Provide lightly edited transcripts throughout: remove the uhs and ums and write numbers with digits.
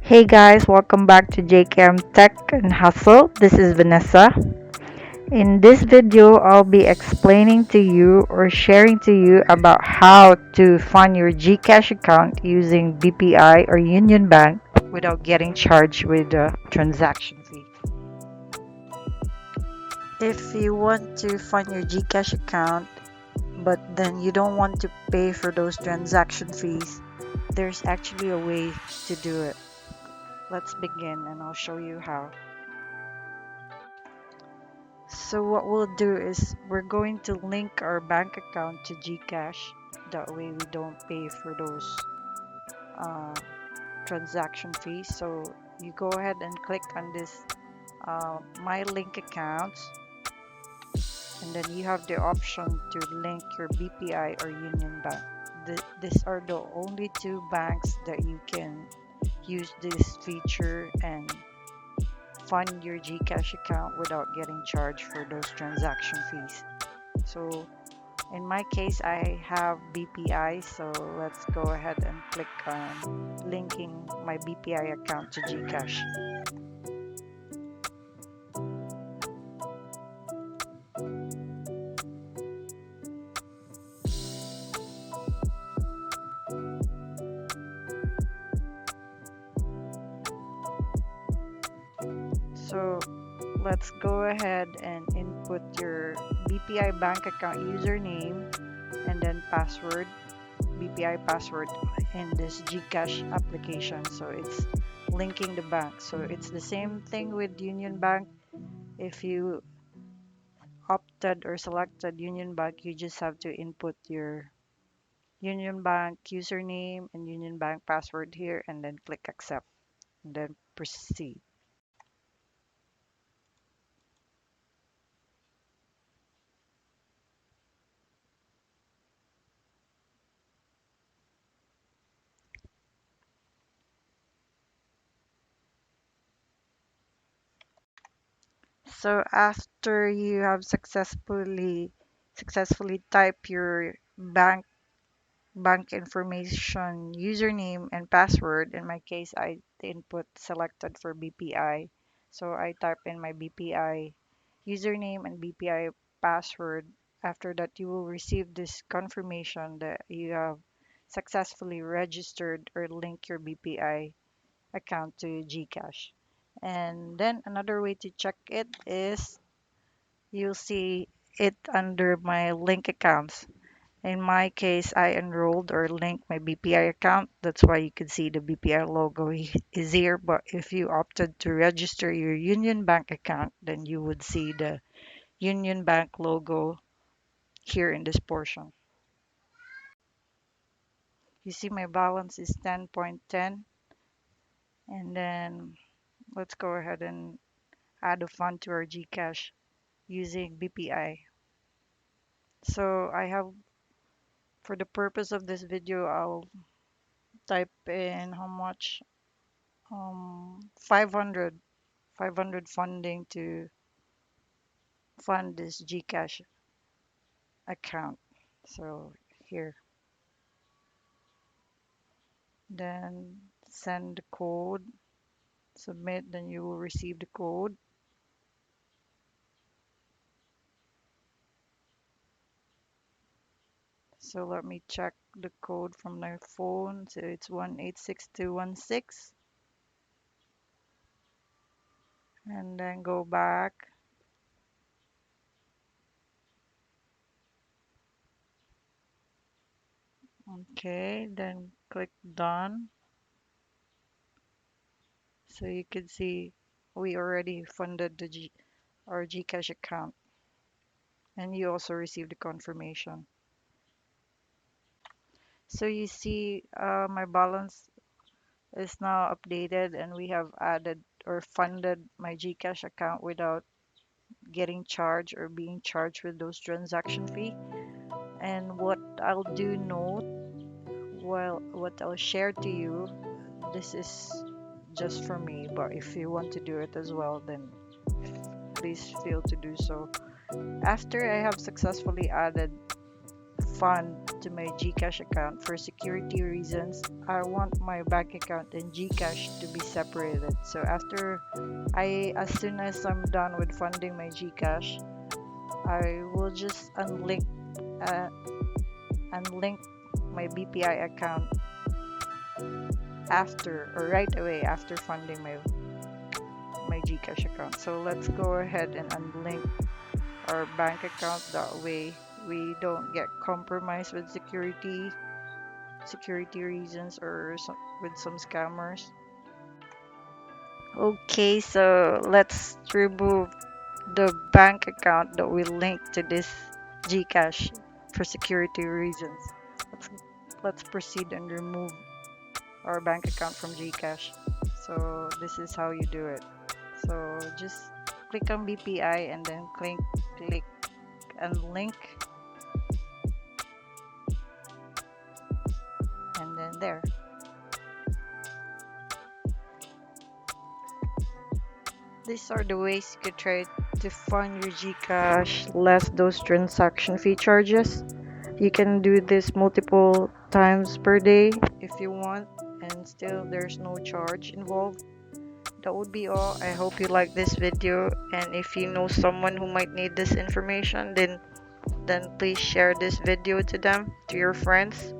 Hey guys, welcome back to JKM Tech Hustle. This is Vanessa. In this video, I'll be explaining to you or sharing to you about how to fund your GCash account using BPI or Union Bank without getting charged with a transaction fee. If you want to fund your GCash account, but then you don't want to pay for those transaction fees, there's actually a way to do it. Let's begin and I'll show you how. So what we'll do is we're going to link our bank account to GCash. That way we don't pay for those uh, transaction fees. So you go ahead and click on this My Link Accounts, and then you have the option to link your BPI or Union Bank. These are the only two banks that you can use this feature and fund your GCash account without getting charged for those transaction fees. So in my case, I have BPI, so let's go ahead and click on linking my BPI account to GCash. So let's go ahead and input your BPI bank account username and then password, BPI password in this GCash application. So it's linking the bank. So it's the same thing with Union Bank. If you opted or selected Union Bank, you just have to input your Union Bank username and Union Bank password here and then click accept and then proceed. So after you have successfully typed your bank information, username and password, in my case I input selected for BPI. So I type in my BPI username and BPI password. After that, you will receive this confirmation that you have successfully registered or linked your BPI account to GCash. And then another way to check it is you'll see it under my link accounts. In my case, I enrolled or linked my BPI account. That's why you can see the BPI logo is here. But if you opted to register your Union Bank account, then you would see the Union Bank logo here in this portion. You see my balance is 10.10, and then let's go ahead and add a fund to our GCash using BPI. So I have, for the purpose of this video, I'll type in how much 500 funding to fund this GCash account. So here, then send the code, submit, then you will receive the code. So let me check the code from my phone. So it's 186216, and then go back. Okay, then click done. So you can see we already funded our GCash account, and you also received the confirmation. So you see my balance is now updated and we have added or funded my GCash account without getting charged or being charged with those transaction fee. And what I'll do note, well, what I'll share to you, this is just for me, but if you want to do it as well, then please feel to do so. After I have successfully added fund to my GCash account. For security reasons, I want my bank account and GCash to be separated. So as soon as I'm done with funding my GCash, I will just uh, unlink my BPI account after or right away after funding my GCash account. So let's go ahead and unlink our bank account. That way we don't get compromised with security reasons or with some scammers. Okay, so let's remove the bank account that we link to this GCash for security reasons. Let's let's proceed and remove our bank account from GCash. So this is how you do it. So just click on BPI and then click and link, and then there. These are the ways you could try to fund your GCash less those transaction fee charges. You can do this multiple times per day if you want, and still there's no charge involved. That would be all. I hope you like this video, and if you know someone who might need this information, then please share this video to them, to your friends.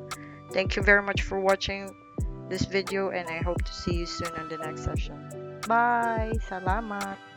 Thank you very much for watching this video, and I hope to see you soon on the next session. Bye! Salamat!